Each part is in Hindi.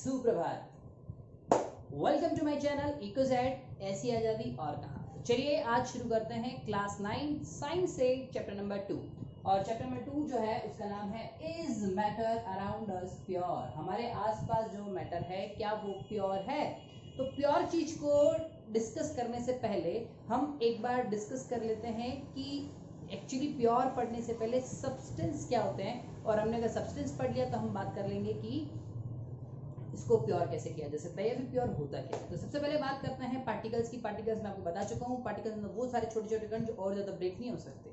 सुप्रभात। वेलकम टू माय चैनल इकोजेड ऐसी आजादी और कहां। तो चलिए आज शुरू करते हैं क्लास 9 साइंस से चैप्टर नंबर 2। और चैप्टर नंबर 2 जो है उसका नाम है is matter around us pure. हमारे आसपास जो मैटर है क्या वो प्योर है। तो प्योर चीज को डिस्कस करने से पहले हम एक बार डिस्कस कर लेते हैं कि एक्चुअली प्योर पढ़ने से पहले सब्सटेंस क्या होते हैं। और हमने अगर सब्सटेंस पढ़ लिया तो हम बात कर लेंगे कि इसको प्योर कैसे किया जा सकता है या फिर प्योर होता क्या है। तो सबसे पहले बात करते हैं पार्टिकल्स की। पार्टिकल्स मैं आपको बता चुका हूँ, पार्टिकल्स में वो सारे छोटे छोटे कण जो और ज्यादा ब्रेक नहीं हो सकते।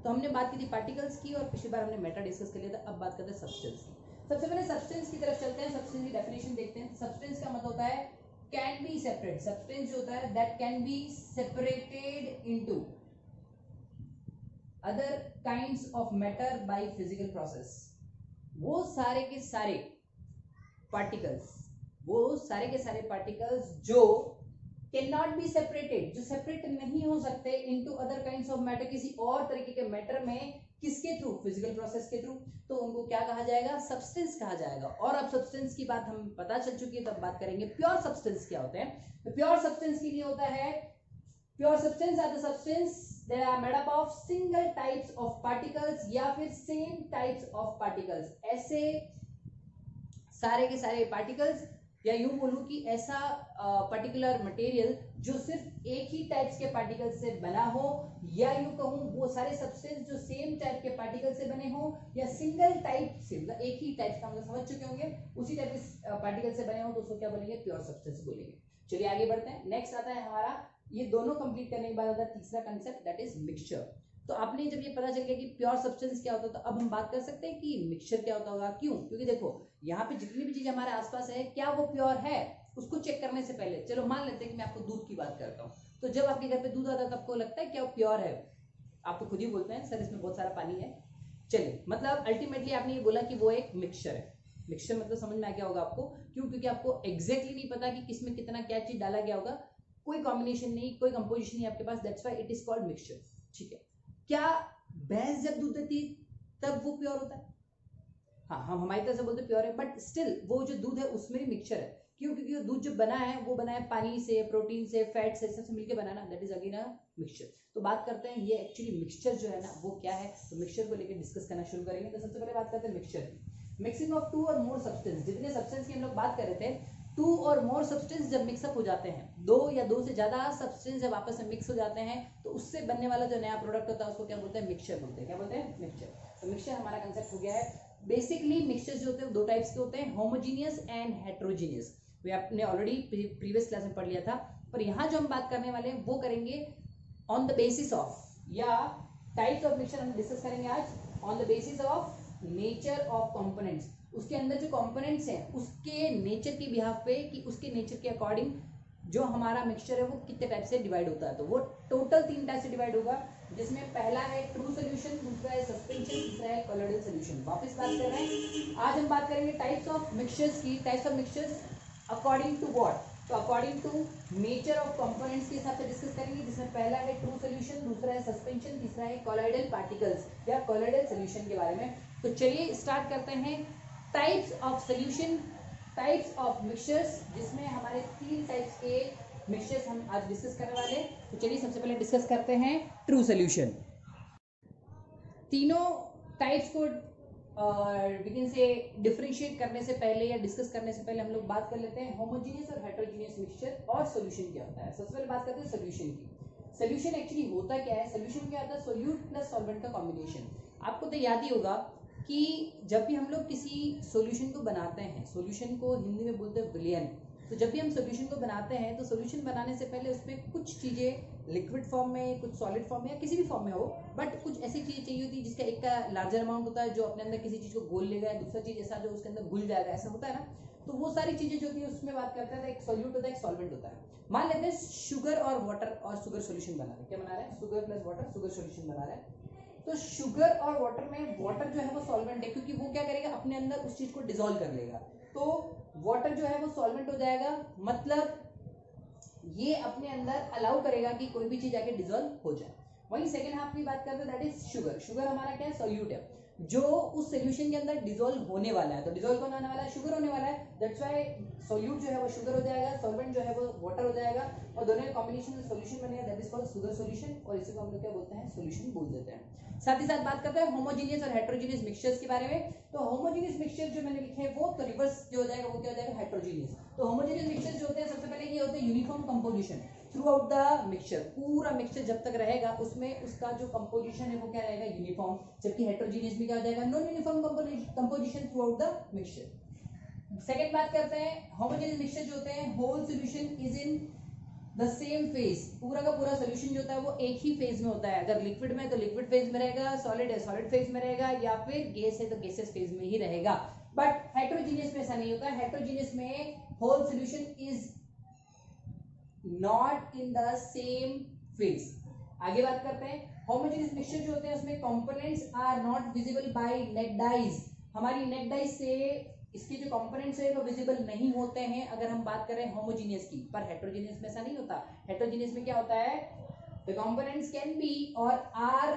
तो हमने बात की थी पार्टिकल्स की और पिछली बार हमने मैटर डिस्कस कर लिया था। अब बात करते हैं सब्सटेंस की। सबसे पहले सब्सटेंस की तरफ चलते हैं। सब्सटेंस की डेफिनेशन देखते हैं। सब्सटेंस का मतलब होता है कैन बी सेपरेट। सब्सटेंस जो होता है that can be separated into other kinds of matter by physical process. वो सारे के सारे पार्टिकल्स, वो सारे के सारे पार्टिकल्स जो कैन नॉट बी सेपरेटेड, जो सेपरेट नहीं हो सकते into other kinds of matter, किसी और तरीके के मैटर में, किसके थ्रू, फिजिकल प्रोसेस के थ्रू, तो उनको क्या कहा जाएगा, सब्सटेंस कहा जाएगा। और अब सब्सटेंस की बात हम पता चल चुकी है, तो अब बात करेंगे प्योर सब्सटेंस क्या होते हैं। तो प्योर सब्सटेंस के लिए होता है pure substance are the substance that are made up of single types of particles या फिर same types of particles। ऐसे सारे के सारे पार्टिकल्स, या यूं बोलूं कि ऐसा पर्टिकुलर मटेरियल जो सिर्फ एक ही टाइप्स के पार्टिकल से बना हो, या यूं कहूं वो सारे सब्सटेंस जो सेम टाइप के पार्टिकल से बने हो, या सिंगल टाइप से, मतलब एक ही टाइप का, मतलब समझ चुके होंगे, उसी टाइप के पार्टिकल से बने हो, तो उसको क्या बोलेंगे, प्योर सब्सटेंस बोलेंगे। चलिए आगे बढ़ते हैं। नेक्स्ट आता है हमारा, ये दोनों कंप्लीट करने के बाद आता है तीसरा कंसेप्ट, दैट इज मिक्सचर। तो आपने जब ये पता चल गया कि प्योर सब्सटेंस क्या होता है, तो अब हम बात कर सकते हैं कि मिक्सचर क्या होता होगा। क्यों? क्योंकि देखो यहाँ पे जितनी भी चीज हमारे आसपास है क्या वो प्योर है, उसको चेक करने से पहले चलो मान लेते हैं कि मैं आपको दूध की बात करता हूँ। तो जब आपके घर पे दूध आता है तो आपको लगता है क्या वो प्योर है? आप तो खुद ही बोलते हैं सर इसमें बहुत सारा पानी है। चलिए, मतलब अल्टीमेटली आपने ये बोला कि वो एक मिक्सचर है। मिक्सचर मतलब समझ में आ गया होगा आपको। क्यों? क्योंकि आपको एग्जैक्टली नहीं पता कि किसमें कितना क्या चीज डाला गया होगा, कोई कॉम्बिनेशन नहीं, कोई कंपोजिशन नहीं आपके पास, that's why it is called mixture. ठीक है। क्या भैंस जब दूध देती तब वो प्योर होता है? हाँ, हम हमारी तरह से बोलते प्योर है, बट स्टिल वो जो दूध है उसमें भी मिक्सचर है। क्यों? क्योंकि वो दूध जो बना है वो बना है पानी से, प्रोटीन से, फैट से, सबसे मिलकर बना ना, that is again a mixture. तो बात करते हैं ये एक्चुअली मिक्सचर जो है ना वो क्या है। तो मिक्सचर को लेकर डिस्कस करना शुरू करेंगे। तो सबसे पहले बात करते हैं मिक्सचर की। मिक्सिंग ऑफ टू और मोर सब्सटेंस। जितने सब्सटेंस की हम लोग बात कर रहे थे, टू और मोर सब्सटेंस जब मिक्सअप हो जाते हैं, दो या दो से ज्यादा सब्सटेंस जब आपस में मिक्स हो जाते हैं, तो उससे बनने वाला जो नया प्रोडक्ट होता है उसको क्या बोलते हैं, मिक्सचर बोलते हैं। क्या बोलते हैं? मिक्सचर। तो मिक्सचर हमारा कंसेप्ट हो गया है। बेसिकली मिक्सचर जो होते हैं दो टाइप्स के होते हैं, होमोजीनियस एंड हेट्रोजीनियस। वो आपने ऑलरेडी प्रीवियस क्लास में पढ़ लिया था, पर यहाँ जो हम बात करने वाले हैं वो करेंगे ऑन द बेसिस ऑफ, या टाइप्स ऑफ मिक्सचर हम डिस्कस करेंगे आज on the basis of nature of components. उसके अंदर जो कंपोनेंट्स हैं उसके नेचर की बिहाफ पे, कि उसके नेचर के अकॉर्डिंग जो हमारा मिक्सचर है वो कितने टाइप से डिवाइड होता है। तो वो टोटल 3 टाइप से डिवाइड होगा, जिसमें पहला है ट्रू सॉल्यूशन, दूसरा है सस्पेंशन, तीसरा है कॉलोइडल सॉल्यूशन। वापस बात कर रहे हैं, आज हम बात करेंगे टाइप्स ऑफ मिक्सचर्स की। Types of mixtures according to what? तो according to nature of components के हिसाब से डिस्कस करेंगे, जिसमें पहला है ट्रू सॉल्यूशन, दूसरा है सस्पेंशन, तीसरा है कॉलोइडल पार्टिकल्स या कॉलोइडल सॉल्यूशन के बारे में। तो चलिए स्टार्ट करते हैं types of solution, types of mixtures, जिसमें हमारे 3 टाइप्स के मिक्सचर्स हम आज डिस्कस करने वाले हैं। तो चलिए सबसे पहले डिस्कस करते हैं ट्रू सॉल्यूशन। तीनों टाइप्स को बिगिन से डिफरेंशिएट करने से पहले या डिस्कस करने से पहले हम लोग बात कर लेते हैं होमोजीनियस और हेटेरोजीनियस मिक्सचर और सॉल्यूशन क्या होता है। सबसे पहले बात करते हैं सॉल्यूशन की। सॉल्यूशन एक्चुअली होता क्या है? सॉल्यूशन क्या होता है? सोल्यूट प्लस सॉल्वेंट का कॉम्बिनेशन। आपको तो याद ही होगा कि जब भी हम लोग किसी सॉल्यूशन को बनाते हैं, सॉल्यूशन को हिंदी में बोलते हैं विलयन। तो जब भी हम सॉल्यूशन को बनाते हैं तो सॉल्यूशन बनाने से पहले उसमें कुछ चीज़ें लिक्विड फॉर्म में, कुछ सॉलिड फॉर्म में, या किसी भी फॉर्म में हो, बट कुछ ऐसी चीज़ें चाहिए होती है जिसका एक का लार्जर अमाउंट होता है जो अपने अंदर किसी चीज़ को घोल लेगा, दूसरा चीज़ ऐसा जो उसके अंदर घुल जाएगा, ऐसा होता है ना। तो वो सारी चीज़ें जो होती है उसमें बात करते हैं, एक सॉल्यूट होता है, एक सॉल्वेंट होता है। मान लेते हैं शुगर और वाटर और शुगर सोल्यूशन बना रहे हैं। क्या बना रहे हैं? Sugar plus water, sugar solution बना रहे हैं। तो शुगर और वाटर में वाटर जो है वो सॉल्वेंट है, क्योंकि वो क्या करेगा, अपने अंदर उस चीज को डिसॉल्व कर लेगा। तो वाटर जो है वो सॉल्वेंट हो जाएगा, मतलब ये अपने अंदर अलाउ करेगा कि कोई भी चीज आके डिसॉल्व हो जाए। वहीं सेकेंड हाफ की बात करते हैं, दैट इज शुगर। शुगर हमारा क्या है? सॉल्यूट है। जो उस सोल्यूशन के अंदर डिसॉल्व होने वाला है। तो डिसॉल्व कौन होने वाला है? शुगर होने वाला है। दैट्स व्हाई सॉल्यूट जो है वो शुगर हो जाएगा, सॉल्वेंट जो है वो वाटर हो जाएगा, और दोनों के कॉम्बिनेशन में सॉल्यूशन बनेगा, that is called sugar solution, और इसी को हम लोग क्या बोलते हैं? सॉल्यूशन बोल देते हैं। साथ ही साथ बात करते हैं होमोजेनियस और हेटेरोजेनियस मिक्सचर्स के बारे में। तो होमोजेनियस मिक्सचर जो मैंने लिखे हैं वो तो रिवर्स जो हो जाएगा वो क्या हो जाएगा? हेटेरोजेनियस। तो होमोजेनियस मिक्सचर जो होते हैं सबसे पहले ये होते हैं uniform composition throughout the mixture. पूरा मिक्सचर जब तक रहेगा उसमें उसका जो कंपोजिशन है वो क्या रहेगा? यूनिफॉर्म। जबकि हेटेरोजेनियस में क्या हो जाएगा? Non uniform composition throughout the mixture. Second बात करते हैं होमोजेनियस मिक्सचर जो होते हैं whole solution is in the same phase. पूरा का पूरा सॉल्यूशन जो होता है वो एक ही फेज में होता है। अगर लिक्विड में तो लिक्विड फेज में रहेगा, सॉलिड है सॉलिड फेज में रहेगा, या फिर गैस है तो गैसेस फेज में ही रहेगा। बट हेटेरोजेनियस में ऐसा नहीं होता। हेटेरोजेनियस में whole solution is not in the same phase. आगे बात करते हैं होमोजेनियस मिक्सचर जो होते हैं उसमें components are not visible by naked eyes. हमारी नेक्ड आईज से इसके जो कंपोनेंट्स है वो विजिबल नहीं होते हैं अगर हम बात करें होमोजेनियस की। पर हेटेरोजेनियस में ऐसा नहीं होता। हेटेरोजेनियस में क्या होता है? The components can be or are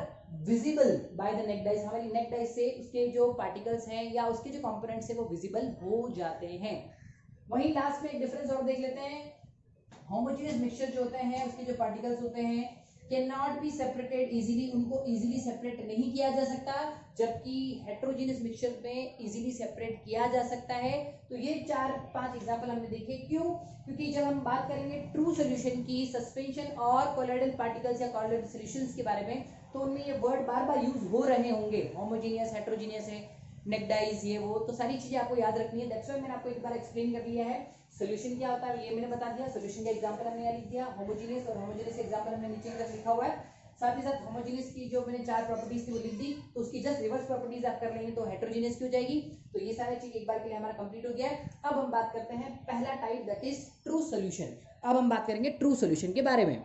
visible by the naked eyes. हमारी नेक्ड आईज से उसके जो पार्टिकल्स हैं या उसके जो कंपोनेंट्स है वो विजिबल हो जाते हैं। वहीं लास्ट में एक डिफरेंस और देख लेते हैं। होमोजेनियस मिक्सचर जो होते हैं उसके जो पार्टिकल्स होते हैं can not be separated easily, उनको इजीली सेपरेट नहीं किया जा सकता, जबकि हेटेरोजेनियस मिक्सचर में इजीली सेपरेट किया जा सकता है। तो ये 4-5 एग्जांपल हमने देखे। क्यों? क्योंकि जब हम बात करेंगे ट्रू सॉल्यूशन की, सस्पेंशन और कोलॉइडल पार्टिकल्स या कोलॉइडल सॉल्यूशंस के बारे में, तो उनमें ये वर्ड बार बार यूज हो रहे होंगे। होमोजेनियस, हेटेरोजेनियस है, नेक्ड आईज, ये वो, तो सारी चीजें आपको याद रखनी है। दैट्स व्हाई मैंने आपको एक बार एक्सप्लेन कर दिया है। सॉल्यूशन क्या होता है ये मैंने बता दिया। सॉल्यूशन का एग्जांपल हमने यहाँ लिख दिया। होमोजेनियस और होमोजेनियस एग्जांपल हमने नीचे की तरफ लिखा हुआ है। साथ ही साथ होमोजेनियस की जो मैंने 4 प्रॉपर्टीज थी वो लिख दी, तो उसकी जस्ट रिवर्स प्रॉपर्टीज आप कर लेंगे तो हेटेरोजेनियस की हो जाएगी। तो ये सारी चीज एक बार के लिए हमारा कंप्लीट हो गया है। अब हम बात करते हैं पहला type, that is true solution. अब हम बात करेंगे ट्रू सॉल्यूशन के बारे में।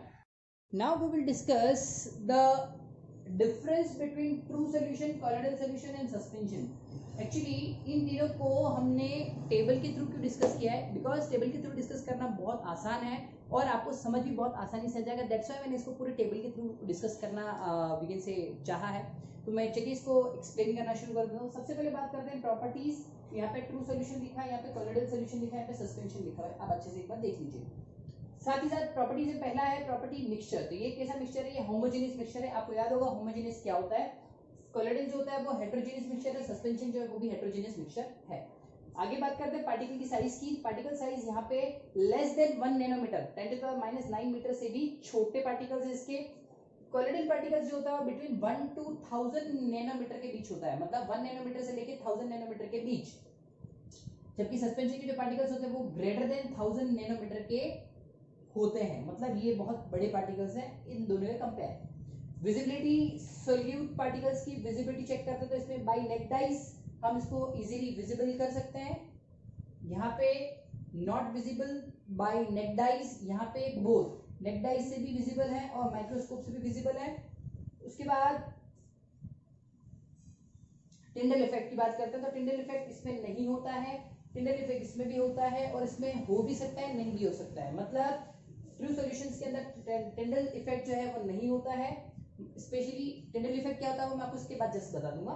Now we will discuss the difference between true solution, colloidal solution and suspension. Actually इन तीनों को हमने टेबल के थ्रू क्यों डिस्कस किया है? बिकॉज टेबल के थ्रू डिस्कस करना बहुत आसान है और आपको समझ भी बहुत आसानी से आ जाएगा। दैट्स व्हाई मैंने इसको पूरे टेबल के थ्रू डिस्कस करना वी कैन से चाहा है। तो मैं चलिए इसको एक्सप्लेन करना शुरू कर दूँ। सबसे पहले बात करते हैं प्रॉपर्टीज। यहाँ पे ट्रू सॉल्यूशन लिखा है, यहाँ पे कोलॉइडल सॉल्यूशन लिखा है, यहाँ पे सस्पेंशन लिखा है। आप अच्छे से एक बार देख लीजिए। साथ ही साथ प्रॉपर्टीज में पहला है प्रॉपर्टी मिक्सचर। तो ये कैसा मिक्सचर है? ये होमोजेनियस मिक्सचर है। आपको याद होगा होमोजेनियस क्या होता है। कोलॉइडल जो होता है वो हेटेरोजेनियस मिक्सचर है, सस्पेंशन जो है वो भी हेटेरोजेनियस मिक्सचर है। आगे बात करते हैं पार्टिकल की साइज की। पार्टिकल साइज यहाँ पे लेस देन 1 नैनोमीटर, 10⁻⁹ मीटर से भी छोटे पार्टिकल्स है इसके। कोलॉइडल पार्टिकल्स जो होता है बिटवीन 1 to 1000 नैनोमीटर के बीच होता है, मतलब 1 नैनोमीटर से लेके 1000 नैनोमीटर के बीच। जबकि सस्पेंशन के जो पार्टिकल्स होते हैं वो ग्रेटर देन 1000 नैनोमीटर के होते हैं, मतलब ये बहुत बड़े पार्टिकल्स हैं इन दोनों के कंपेयर। विजिबिलिटी, सोल्यूट पार्टिकल्स की विजिबिलिटी चेक करते हैं तो इसमें बाय नेक्ड आईज हम इसको इजीली विजिबल कर सकते हैं। यहाँ पे not visible by naked eyes, यहाँ पे बोथ नेक्ड आईज से भी विजिबल है और माइक्रोस्कोप से भी विजिबल है। उसके बाद टिंडल इफेक्ट की बात करते हैं तो टिंडल इफेक्ट इसमें नहीं होता है। टिंडल इफेक्ट इसमें भी होता है और इसमें हो भी सकता है, नहीं भी हो सकता है। मतलब ट्रू सॉल्यूशंस के अंदर टिंडल इफेक्ट जो है वो नहीं होता है। स्पेशली टिंडल इफेक्ट क्या होता है वो मैं आपको इसके बाद जस्ट बता दूंगा।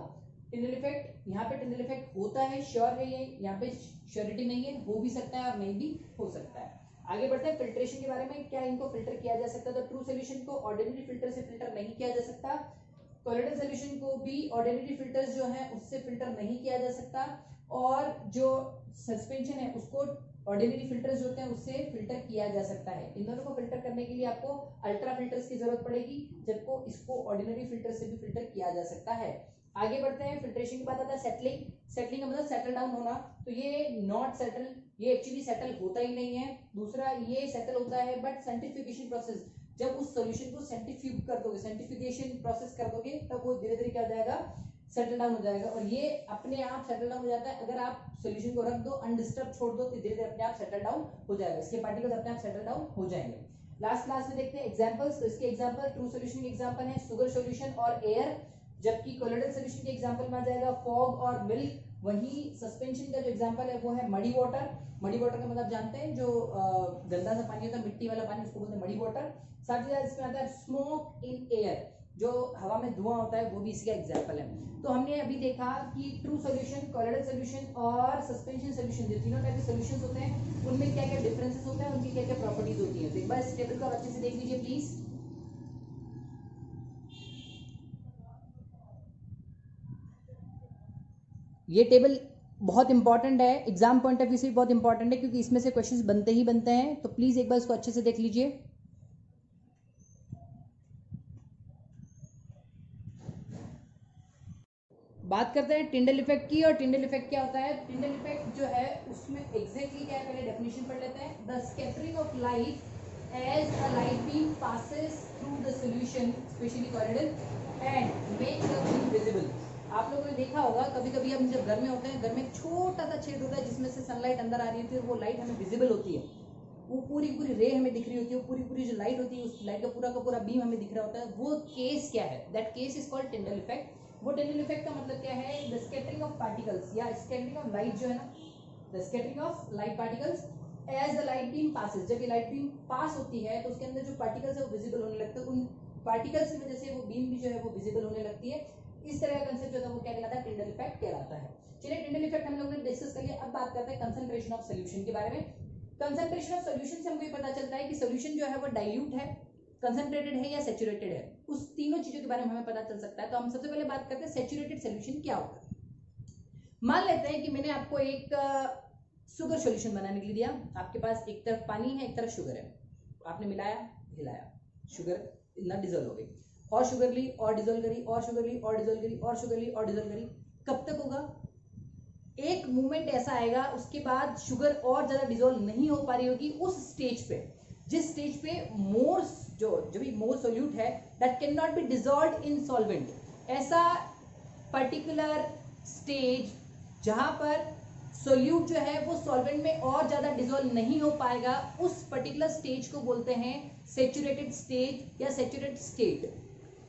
टिंडल इफेक्ट, यहाँ पे टिंडल इफेक्ट होता है, श्योर है ये, यहाँ पे श्योरिटी नहीं है, हो भी सकता है और नहीं भी हो सकता है। आगे बढ़ते हैं फिल्ट्रेशन के बारे में। क्या इनको फिल्टर किया जा सकता है? तो ट्रू सॉल्यूशन को ऑर्डिनरी फिल्टर से फिल्टर नहीं किया जा सकता। कोलॉइडल सॉल्यूशन को भी ऑर्डिनरी फिल्टर्स जो है उससे फिल्टर नहीं किया जा सकता। और जो सस्पेंशन है उसको ऑर्डिनरी फिल्टर्स जो होते हैं उससे फिल्टर किया जा सकता है। इन दोनों को फिल्टर करने के लिए आपको अल्ट्रा फिल्टर्स की जरूरत पड़ेगी, जबकि इसको ऑर्डिनरी फिल्टर से भी फिल्टर किया जा सकता है। आगे बढ़ते हैं। फिल्ट्रेशन की बात आता है सेटलिंग। सेटलिंग का मतलब सेटल डाउन होना। तो ये नॉट सेटल, ये एक्चुअली सेटल होता ही नहीं है। दूसरा ये सेटल होता है बट सेंट्रीफ्यूगेशन प्रोसेस, जब उस सॉल्यूशन को सेंट्रीफ्यूग कर दोगे, सेंट्रीफ्यूगेशन प्रोसेस कर दोगे, तब वो धीरे धीरे क्या हो जाएगा? सेटल डाउन हो जाएगा। और ये अपने आप सेटल डाउन हो जाता है। अगर आप सॉल्यूशन को रख दो, अनडिस्टर्ब छोड़ दो, तो धीरे धीरे अपने आप सेटल डाउन हो जाएगा। इसके पार्टिकल्स अपने आप सेटल डाउन हो जाएंगे। लास्ट क्लास में देखते हैं एग्जांपल्स। तो इसके एग्जांपल, ट्रू सॉल्यूशन के एग्जांपल है शुगर सॉल्यूशन और एयर, जबकि कोलॉइडल सॉल्यूशन के एग्जांपल में आ जाएगा फॉग और मिल्क। वहीं सस्पेंशन का जो एग्जांपल है वो है मडी वाटर। मडी वाटर का मतलब जानते हैं, जो गंदा सा पानी होता है, मिट्टी वाला पानी, उसको बोलते हैं मडी वाटर। साथ ही साथ इसमें आता है स्मोक इन एयर, जो हवा में धुआं होता है वो भी इसका एग्जाम्पल है। तो हमने अभी देखा कि ट्रू सोल्यूशन, कॉलोइडल सोल्यूशन और सस्पेंशन सोल्यूशन, जो तीनों टाइप के सोल्यूशंस होते हैं उनमें क्या क्या डिफरेंसेस होते हैं, उनकी क्या क्या प्रॉपर्टीज होती है। तो एक बार इस टेबल को आप अच्छे से देख लीजिए प्लीज। ये टेबल बहुत इंपॉर्टेंट है, एग्जाम पॉइंट ऑफ व्यू से भी बहुत इंपॉर्टेंट है, क्योंकि इसमें से क्वेश्चंस बनते ही बनते हैं। तो प्लीज एक बार इसको अच्छे से देख लीजिए। बात करते हैं टिंडल इफेक्ट की। और टिंडल इफेक्ट क्या होता है? टिंडल इफेक्ट जो है उसमें एग्जैक्टली क्या है, पहले डेफिनेशन पढ़ लेते हैं। The scattering of light as a light beam passes through the solution specially colloidal and make the beam visible. आप लोगों ने देखा होगा कभी कभी हम जब घर में होते हैं, घर में एक छोटा सा छेद होता है जिसमें से सनलाइट अंदर आ रही होती है, वो लाइट हमें विजिबल होती है, वो पूरी पूरी रे हमें दिख रही होती है, पूरी पूरी जो लाइट होती है उस लाइट का पूरा बीम हमें दिख रहा होता है। वो केस क्या है? That case is called Tyndall effect. वो टिंडल इफेक्ट का मतलब क्या है? द स्कैटरिंग ऑफ पार्टिकल्स या स्कैटरिंग ऑफ लाइट जो है ना, the scattering of light particles as the light beam passes. जब ये लाइट बीम पास होती है तो उसके अंदर जो पार्टिकल्स है वो विजिबल होने लगते हैं, उन पार्टिकल्स की वजह से वो बीम भी जो है वो विजिबल होने लगती है। इस तरह का कंसेप्ट जो था वो क्या कहलाता है? टिंडल इफेक्ट कहलाता है। चलिए, टिंडल इफेक्ट हम लोगों ने डिस्कस कर लिया। अब बात करते हैं कंसंट्रेशन ऑफ सॉल्यूशन के बारे में। कंसंट्रेशन ऑफ सॉल्यूशन से हमको ये पता चलता है कि सॉल्यूशन जो है वो डाइल्यूट है, कंसंट्रेटेड है या सैचुरेटेड है। उस तीनों चीजों के बारे में हमें पता चल सकता है। तो हम सबसे पहले बात करते हैं सैचुरेटेड सॉल्यूशन क्या होता है। मान लेते हैं कि मैंने आपको एक शुगर सॉल्यूशन बनाने के लिए दिया। आपके पास एक तरफ पानी है, एक तरफ शुगर है, आपने मिलाया, हिलाया, शुगर इतना डिजोल्व हो गई, और शुगर ली और डिजोल्व करी, और शुगर ली और डिजोल्व करी, और शुगर ली और डिजोल्व करी। कब तक होगा? एक मूवमेंट ऐसा आएगा उसके बाद शुगर और ज्यादा डिजोल्व नहीं हो पा रही होगी। उस स्टेज पे, जिस स्टेज पे मोर जो भी मोर सोल्यूट है that can not be dissolve in solvent, ऐसा पर्टिकुलर स्टेज जहां पर सोल्यूट जो है वो सॉल्वेंट में और ज्यादा डिजोल्व नहीं हो पाएगा, उस पर्टिकुलर स्टेज को बोलते हैं सैचुरेटेड स्टेज या सैचुरेटेड स्टेट।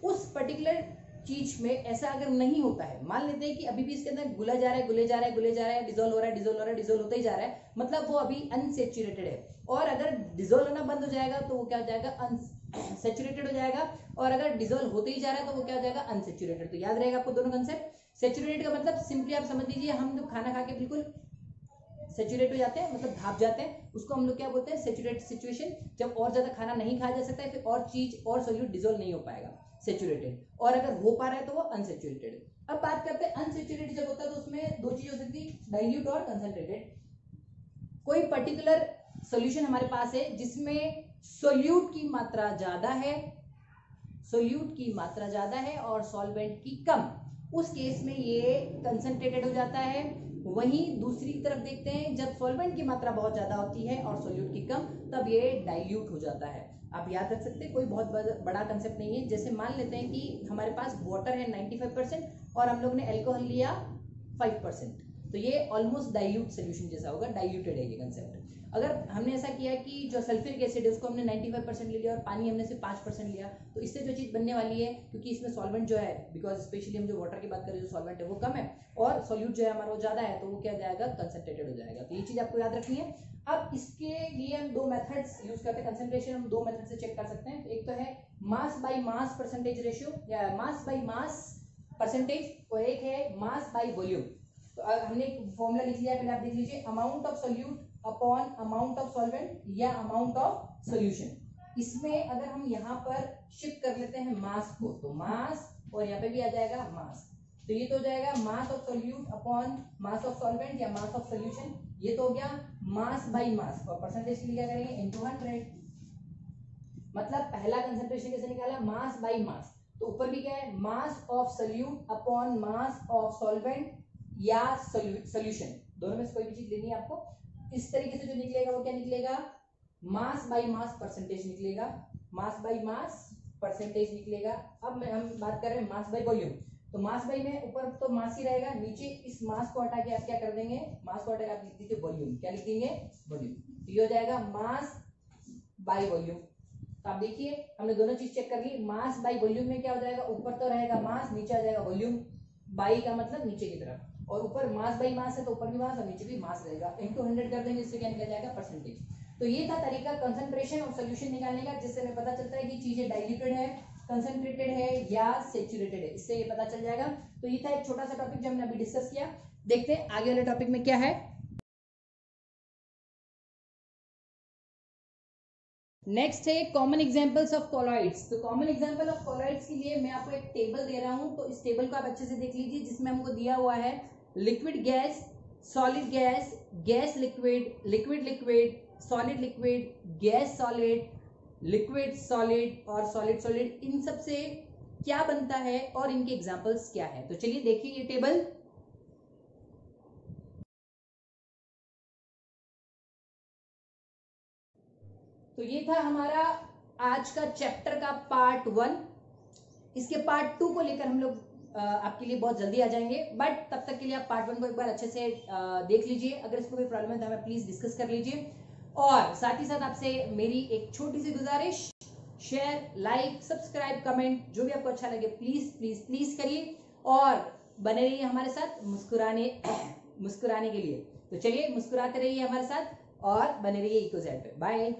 उस पर्टिकुलर चीज में ऐसा अगर नहीं होता है, मान लेते हैं कि अभी भी इसके अंदर घुला जा रहा है, घुले जा रहा है, घुले जा रहा है, डिजोल्व हो रहा है, डिजोल्व हो रहा है, डिजोल्व होता ही जा रहा है, मतलब वो अभी अनसैचुरेटेड है। और अगर डिजोल्व होना बंद हो जाएगा तो वो क्या हो जाएगा? अनसैचुरेटेड हो जाएगा। और अगर डिजोल्व होते ही जा रहा है तो वो क्या हो जाएगा? अनसैचुरेटेड। तो याद रहेगा आपको दोनों कंसेप्ट। सैचुरेटेड का मतलब सिंपली आप समझ लीजिए, हम लोग खाना खा के बिल्कुल सैचुरेट हो जाते हैं, मतलब भाप जाते हैं, उसको हम लोग क्या बोलते हैं? Saturated situation. जब और ज्यादा खाना नहीं खाया जा सकता है, फिर और चीज और सोल्यूट डिजोल्व नहीं हो पाएगा, सैचुरेटेड। और अगर हो पा रहा है तो वो अनसैचुरेटेड। अब बात करते हैं अनसैचुरेटेड जब होता है तो उसमें दो चीज हो सकती है, डाइल्यूट और कंसंट्रेटेड। कोई पर्टिकुलर सॉल्यूशन हमारे पास है जिसमें सोल्यूट की मात्रा ज्यादा है, सोल्यूट की मात्रा ज्यादा है और सॉल्वेंट की कम, उस केस में ये कंसंट्रेटेड हो जाता है। वहीं दूसरी तरफ देखते हैं, जब सॉल्वेंट की मात्रा बहुत ज्यादा होती है और सोल्यूट की कम, तब ये डाइल्यूट हो जाता है। आप याद रख सकते हैं, कोई बहुत बड़ा कंसेप्ट नहीं है। जैसे मान लेते हैं कि हमारे पास वाटर है 95% और हम लोग ने अल्कोहल लिया 5%, तो ये ऑलमोस्ट डाइल्यूट सोल्यूशन जैसा होगा, डाइल्यूटेड है ये कंसेप्ट। अगर हमने ऐसा किया कि जो सल्फ्यूरिक एसिड है उसको हमने 95% ले लिया और पानी हमने सिर्फ 5% लिया, तो इससे जो चीज बनने वाली है, क्योंकि इसमें सॉल्वेंट जो है, बिकॉज स्पेशली हम जो वाटर की बात करें, जो सॉल्वेंट है वो कम है और सोल्यूट जो है हमारा वो ज्यादा है, तो वो क्या जाएगा? कंसंट्रेटेड हो जाएगा। तो ये चीज आपको याद रखनी है। अब इसके लिए हम दो मेथड्स यूज करते हैं। कंसंट्रेशन हम दो मेथड से चेक कर सकते हैं। एक तो है mass by mass percentage ratio या मास बाय मास परसेंटेज, और एक है मास बाय वॉल्यूम। तो हमने एक फॉर्मूला लिख लिया, पहले आप देख लीजिए, amount of solute upon amount of solvent या अमाउंट ऑफ सॉल्यूशन। इसमें अगर हम यहाँ पर शिफ्ट कर लेते हैं मास को, तो मास, और यहाँ पे भी आ जाएगा मास, तो ये तो हो जाएगा mass of solute upon mass of solvent या मास ऑफ सॉल्यूशन। ये तो हो गया मास बाय मास, और परसेंटेज के लिए क्या करेंगे? इनटू 100। मतलब पहला कंसंट्रेशन कैसे निकाला? Mass by mass. तो ऊपर भी क्या है? Mass of solute upon mass of solvent या सॉल्यूशन, दोनों में से कोई भी चीज लेनी है आपको। इस तरीके से जो निकलेगा वो क्या निकलेगा? मास बाय मास परसेंटेज निकलेगा, मास बाय मास परसेंटेज निकलेगा। अब हम बात कर रहे हैं मास बाय वॉल्यूम। तो मास बाय में ऊपर तो मास ही रहेगा, नीचे इस मास को हटा के आप क्या कर देंगे? मास को हटा के आप लिख दीजिए वॉल्यूम। क्या लिख देंगे? वॉल्यूम। तो ये हो जाएगा मास बाय वॉल्यूम। तो आप देखिए हमने दोनों चीज चेक कर ली। मास बाय वॉल्यूम में क्या हो जाएगा? ऊपर तो रहेगा मास, नीचे आ जाएगा वॉल्यूम। बाई का मतलब नीचे की तरफ, और ऊपर मास बाई मास है तो ऊपर भी मास और नीचे भी मास रहेगा। इनटू 100 कर देंगे, इससे क्या निकल जाएगा? परसेंटेज। तो ये था तरीका कंसंट्रेशन और सॉल्यूशन निकालने का, जिससे हमें पता चलता है कि चीजें डाइल्यूटेड है, कंसंट्रेटेड है या सेचुरेटेड है, इससे ये पता चल जाएगा। तो ये था एक छोटा सा टॉपिक जो हमने अभी डिस्कस किया। देखते हैं आगे वाले टॉपिक में क्या है। नेक्स्ट है कॉमन एग्जांपल्स ऑफ कॉलॉइड्स। तो कॉमन एग्जांपल ऑफ कॉलॉइड्स के लिए मैं आपको एक टेबल दे रहा हूं, तो इस टेबल को आप अच्छे से देख लीजिए, जिसमें हमको दिया हुआ है liquid gas, solid gas, gas liquid, liquid liquid, solid liquid, gas solid, liquid solid और सॉलिड सॉलिड। इन सब से क्या बनता है और इनके एग्जांपल्स क्या है। तो चलिए देखिए ये टेबल। तो ये था हमारा आज का चैप्टर का पार्ट 1। इसके पार्ट 2 को लेकर हम लोग आपके लिए बहुत जल्दी आ जाएंगे, बट तब तक के लिए आप पार्ट 1 को एक बार अच्छे से देख लीजिए। अगर इसको कोई प्रॉब्लम है तो हमें प्लीज डिस्कस कर लीजिए। और साथ ही साथ आपसे मेरी एक छोटी सी गुजारिश, शेयर, लाइक, सब्सक्राइब, कमेंट जो भी आपको अच्छा लगे प्लीज प्लीज प्लीज करिए और बने रहिए हमारे साथ मुस्कुराने के लिए। तो चलिए मुस्कुराते रहिए हमारे साथ और बने रहिए इकोज़ेड पे। बाय।